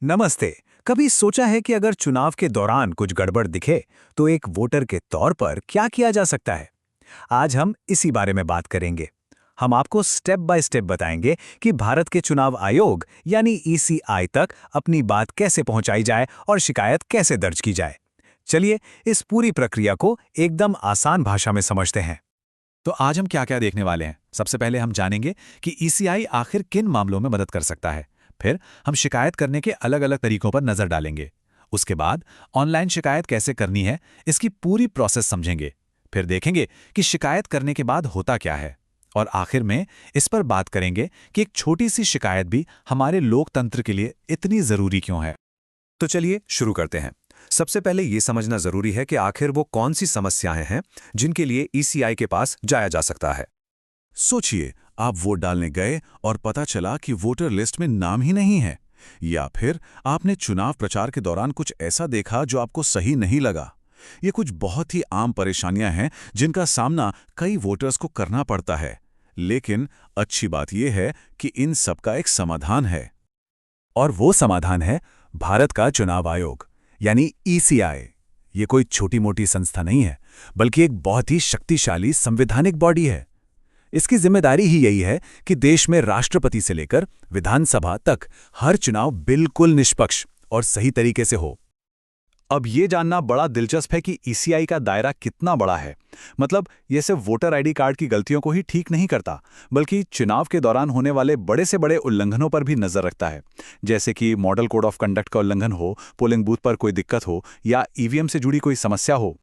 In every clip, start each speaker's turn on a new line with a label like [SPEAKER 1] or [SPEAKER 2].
[SPEAKER 1] नमस्ते। कभी सोचा है कि अगर चुनाव के दौरान कुछ गड़बड़ दिखे तो एक वोटर के तौर पर क्या किया जा सकता है? आज हम इसी बारे में बात करेंगे। हम आपको स्टेप बाय स्टेप बताएंगे कि भारत के चुनाव आयोग यानी ईसीआई तक अपनी बात कैसे पहुंचाई जाए और शिकायत कैसे दर्ज की जाए। चलिए इस पूरी प्रक्रिया को एकदम आसान भाषा में समझते हैं।
[SPEAKER 2] तो आज हम क्या क्या देखने वाले हैं। सबसे पहले हम जानेंगे कि ईसीआई आखिर किन मामलों में मदद कर सकता है। फिर हम शिकायत करने के अलग अलग तरीकों पर नजर डालेंगे। उसके बाद ऑनलाइन शिकायत कैसे करनी है, इसकी पूरी प्रोसेस समझेंगे। फिर देखेंगे कि शिकायत करने के बाद होता क्या है। और आखिर में इस पर बात करेंगे कि एक छोटी सी शिकायत भी हमारे लोकतंत्र के लिए इतनी जरूरी क्यों है।
[SPEAKER 3] तो चलिए शुरू करते हैं। सबसे पहले ये समझना जरूरी है कि आखिर वो कौन सी समस्याएं हैं जिनके लिए ईसीआई के पास जाया जा सकता है।
[SPEAKER 4] सोचिए, आप वोट डालने गए और पता चला कि वोटर लिस्ट में नाम ही नहीं है, या फिर आपने चुनाव प्रचार के दौरान कुछ ऐसा देखा जो आपको सही नहीं लगा। ये कुछ बहुत ही आम परेशानियां हैं जिनका सामना कई वोटर्स को करना पड़ता है। लेकिन अच्छी बात यह है कि इन सब का एक समाधान है।
[SPEAKER 1] और वो समाधान है भारत का चुनाव आयोग यानी ईसीआई। ये कोई छोटी मोटी संस्था नहीं है, बल्कि एक बहुत ही शक्तिशाली संवैधानिक बॉडी है। इसकी जिम्मेदारी ही यही है कि देश में राष्ट्रपति से लेकर विधानसभा तक हर चुनाव बिल्कुल निष्पक्ष और सही तरीके से हो।
[SPEAKER 2] अब ये जानना बड़ा दिलचस्प है कि ईसीआई का दायरा कितना बड़ा है। मतलब ये सिर्फ वोटर आईडी कार्ड की गलतियों को ही ठीक नहीं करता, बल्कि चुनाव के दौरान होने वाले बड़े से बड़े उल्लंघनों पर भी नजर रखता है। जैसे कि मॉडल कोड ऑफ कंडक्ट का उल्लंघन हो, पोलिंग बूथ पर कोई दिक्कत हो, या ईवीएम से जुड़ी कोई समस्या हो।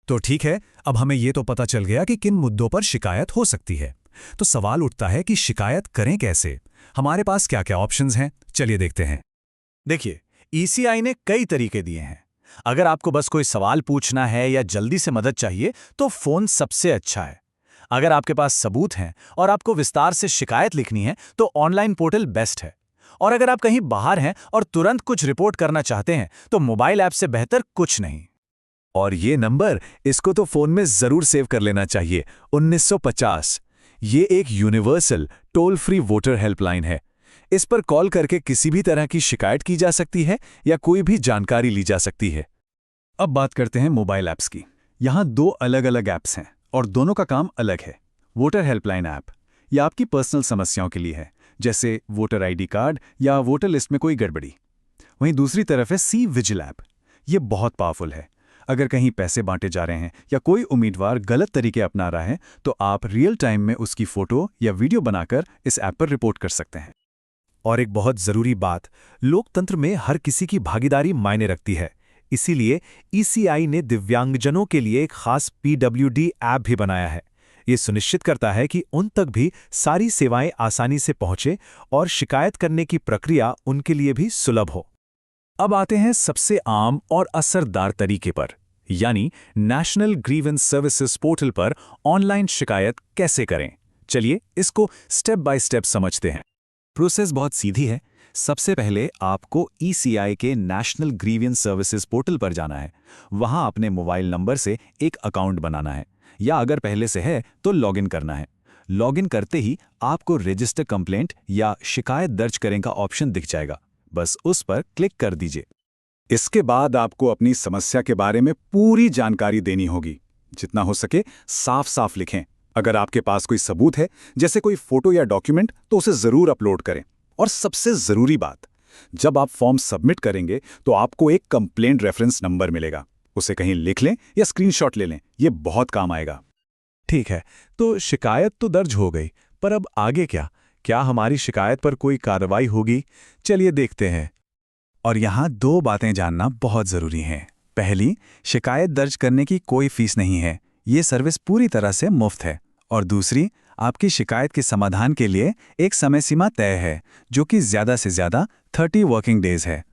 [SPEAKER 1] तो ठीक है, अब हमें ये तो पता चल गया कि किन मुद्दों पर शिकायत हो सकती है। तो सवाल उठता है कि शिकायत करें कैसे। हमारे पास क्या क्या ऑप्शंस हैं, चलिए देखते हैं।
[SPEAKER 2] देखिए, ईसीआई ने कई तरीके दिए हैं। अगर आपको बस कोई सवाल पूछना है या जल्दी से मदद चाहिए तो फोन सबसे अच्छा है। अगर आपके पास सबूत हैं और आपको विस्तार से शिकायत लिखनी है तो ऑनलाइन पोर्टल बेस्ट है। और अगर आप कहीं बाहर हैं और तुरंत कुछ रिपोर्ट करना चाहते हैं तो मोबाइल ऐप से बेहतर कुछ नहीं।
[SPEAKER 1] और ये नंबर, इसको तो फोन में जरूर सेव कर लेना चाहिए, 1950। ये एक universal toll free voter helpline है। इस पर कॉल करके किसी भी तरह की शिकायत की जा सकती है या कोई भी जानकारी ली जा सकती है।
[SPEAKER 2] अब बात करते हैं मोबाइल ऐप्स की। यहाँ दो अलग अलग ऐप्स हैं और दोनों का काम अलग है। वोटर हेल्पलाइन ऐप, यह आपकी पर्सनल समस्याओं के लिए है, जैसे वोटर आईडी कार्ड या वोटर लिस्ट में कोई गड़बड़ी। वहीं दूसरी तरफ है सी विजिल ऐप। ये बहुत पावरफुल है। अगर कहीं पैसे बांटे जा रहे हैं या कोई उम्मीदवार गलत तरीके अपना रहा है तो आप रियल टाइम में उसकी फोटो या वीडियो बनाकर इस ऐप पर रिपोर्ट कर सकते हैं।
[SPEAKER 1] और एक बहुत जरूरी बात, लोकतंत्र में हर किसी की भागीदारी मायने रखती है। इसीलिए ईसीआई ने दिव्यांगजनों के लिए एक खास पीडब्ल्यूडी ऐप भी बनाया है। ये सुनिश्चित करता है कि उन तक भी सारी सेवाएं आसानी से पहुंचे और शिकायत करने की प्रक्रिया उनके लिए भी सुलभ हो। अब आते हैं सबसे आम और असरदार तरीके पर, यानी नेशनल ग्रीवेंस सर्विसेज पोर्टल पर ऑनलाइन शिकायत कैसे करें। चलिए इसको स्टेप बाय स्टेप समझते हैं।
[SPEAKER 2] प्रोसेस बहुत सीधी है। सबसे पहले आपको ईसीआई के नेशनल ग्रीवेंस सर्विसेज पोर्टल पर जाना है। वहां अपने मोबाइल नंबर से एक अकाउंट बनाना है, या अगर पहले से है तो लॉगिन करना है। लॉगिन करते ही आपको रजिस्टर कंप्लेंट या शिकायत दर्ज करें का ऑप्शन दिख जाएगा। बस उस पर क्लिक कर दीजिए।
[SPEAKER 4] इसके बाद आपको अपनी समस्या के बारे में पूरी जानकारी देनी होगी। जितना हो सके साफ साफ लिखें। अगर आपके पास कोई सबूत है, जैसे कोई फोटो या डॉक्यूमेंट, तो उसे जरूर अपलोड करें। और सबसे जरूरी बात, जब आप फॉर्म सबमिट करेंगे तो आपको एक कंप्लेंट रेफरेंस नंबर मिलेगा। उसे कहीं लिख लें या स्क्रीनशॉट ले लें, ये बहुत काम आएगा।
[SPEAKER 1] ठीक है, तो शिकायत तो दर्ज हो गई, पर अब आगे क्या? क्या हमारी शिकायत पर कोई कार्रवाई होगी? चलिए देखते हैं। और यहाँ दो बातें जानना बहुत जरूरी हैं। पहली, शिकायत दर्ज करने की कोई फीस नहीं है। ये सर्विस पूरी तरह से मुफ्त है। और दूसरी, आपकी शिकायत के समाधान के लिए एक समय सीमा तय है, जो कि ज़्यादा से ज़्यादा 30 वर्किंग डेज है।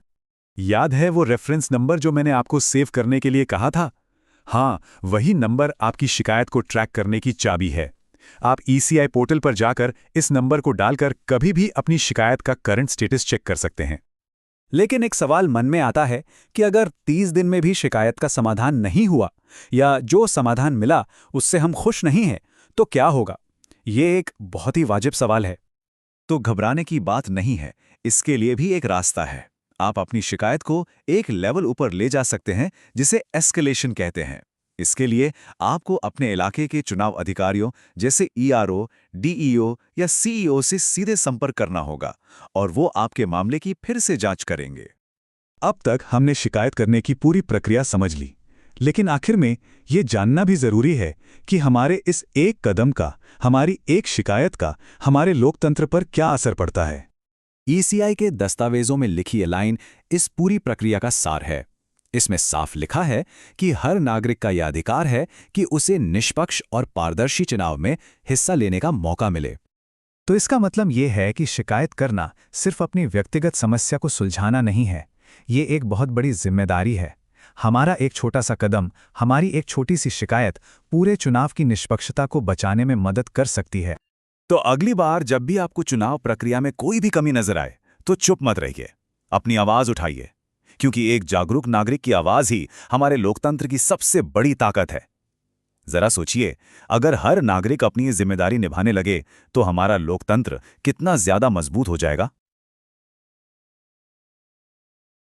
[SPEAKER 2] याद है वो रेफरेंस नंबर जो मैंने आपको सेव करने के लिए कहा था? हाँ, वही नंबर आपकी शिकायत को ट्रैक करने की चाबी है। आप ईसीआई पोर्टल पर जाकर इस नंबर को डालकर कभी भी अपनी शिकायत का करंट स्टेटस चेक कर सकते हैं।
[SPEAKER 1] लेकिन एक सवाल मन में आता है कि अगर 30 दिन में भी शिकायत का समाधान नहीं हुआ या जो समाधान मिला उससे हम खुश नहीं हैं, तो क्या होगा? ये एक बहुत ही वाजिब सवाल है।
[SPEAKER 2] तो घबराने की बात नहीं है, इसके लिए भी एक रास्ता है।
[SPEAKER 3] आप अपनी शिकायत को एक लेवल ऊपर ले जा सकते हैं, जिसे एस्केलेशन कहते हैं। इसके लिए आपको अपने इलाके के चुनाव अधिकारियों जैसे ईआरओ, डीईओ या सीईओ से सीधे संपर्क करना होगा और वो आपके मामले की फिर से जांच करेंगे।
[SPEAKER 2] अब तक हमने शिकायत करने की पूरी प्रक्रिया समझ ली, लेकिन आखिर में ये जानना भी जरूरी है कि हमारे इस एक कदम का, हमारी एक शिकायत का हमारे लोकतंत्र पर क्या असर पड़ता है।
[SPEAKER 3] ईसीआई के दस्तावेजों में लिखी ये लाइन इस पूरी प्रक्रिया का सार है। इसमें साफ लिखा है कि हर नागरिक का यह अधिकार है कि उसे निष्पक्ष और पारदर्शी चुनाव में हिस्सा लेने का मौका मिले।
[SPEAKER 1] तो इसका मतलब ये है कि शिकायत करना सिर्फ अपनी व्यक्तिगत समस्या को सुलझाना नहीं है, ये एक बहुत बड़ी जिम्मेदारी है। हमारा एक छोटा सा कदम, हमारी एक छोटी सी शिकायत पूरे चुनाव की निष्पक्षता को बचाने में मदद कर सकती है।
[SPEAKER 3] तो अगली बार जब भी आपको चुनाव प्रक्रिया में कोई भी कमी नजर आए, तो चुप मत रहिए, अपनी आवाज उठाइए, क्योंकि एक जागरूक नागरिक की आवाज ही हमारे लोकतंत्र की सबसे बड़ी ताकत है। जरा सोचिए, अगर हर नागरिक अपनी जिम्मेदारी निभाने लगे तो हमारा लोकतंत्र कितना ज्यादा मजबूत हो जाएगा।